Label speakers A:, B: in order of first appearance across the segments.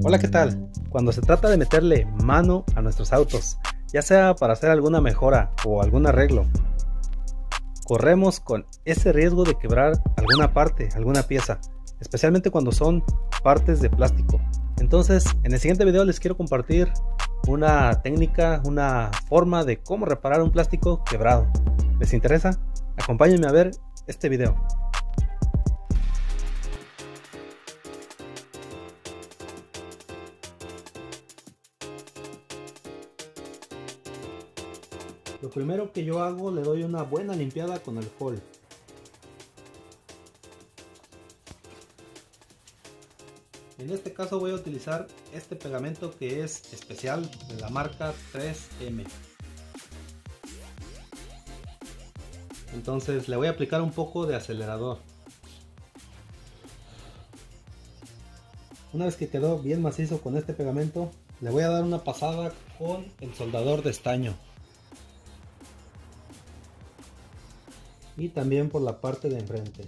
A: Hola, ¿qué tal? Cuando se trata de meterle mano a nuestros autos, ya sea para hacer alguna mejora o algún arreglo, corremos con ese riesgo de quebrar alguna parte, alguna pieza, especialmente cuando son partes de plástico. Entonces, en el siguiente video les quiero compartir una técnica, una forma de cómo reparar un plástico quebrado. ¿Les interesa? Acompáñenme a ver este video. Lo primero que yo hago, le doy una buena limpiada con alcohol. En este caso voy a utilizar este pegamento que es especial de la marca 3M. Entonces le voy a aplicar un poco de acelerador. Una vez que quedó bien macizo con este pegamento, le voy a dar una pasada con el soldador de estaño. Y también por la parte de enfrente.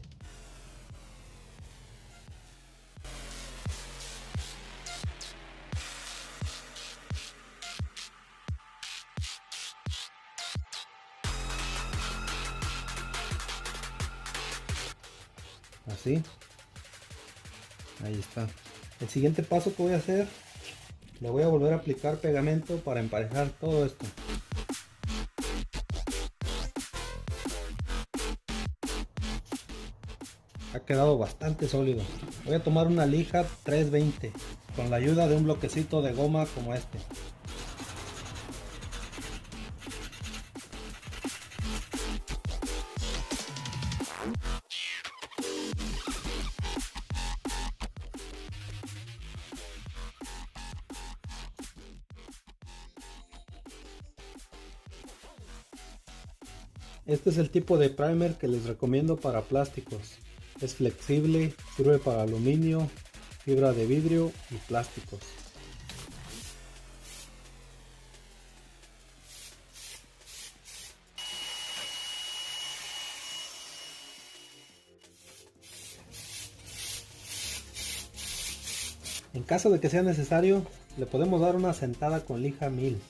A: Así. Ahí está. El siguiente paso que voy a hacer, le voy a volver a aplicar pegamento para emparejar todo esto. Ha quedado bastante sólido. Voy a tomar una lija 320 con la ayuda de un bloquecito de goma como este. Este es el tipo de primer que les recomiendo para plásticos. Es flexible, sirve para aluminio, fibra de vidrio y plásticos. En caso de que sea necesario, le podemos dar una sentada con lija 1000.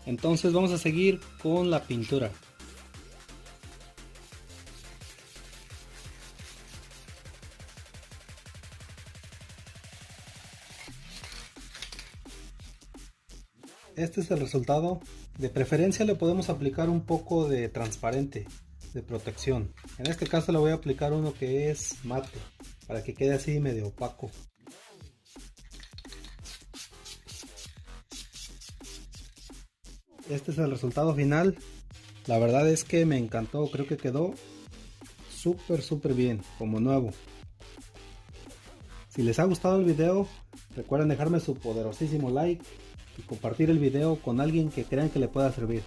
A: Entonces vamos a seguir con la pintura. Este es el resultado. De preferencia le podemos aplicar un poco de transparente, de protección. En este caso le voy a aplicar uno que es mate, para que quede así medio opaco. Este es el resultado final. La verdad es que me encantó, creo que quedó súper bien, como nuevo. Si les ha gustado el video, recuerden dejarme su poderosísimo like y compartir el video con alguien que crean que le pueda servir.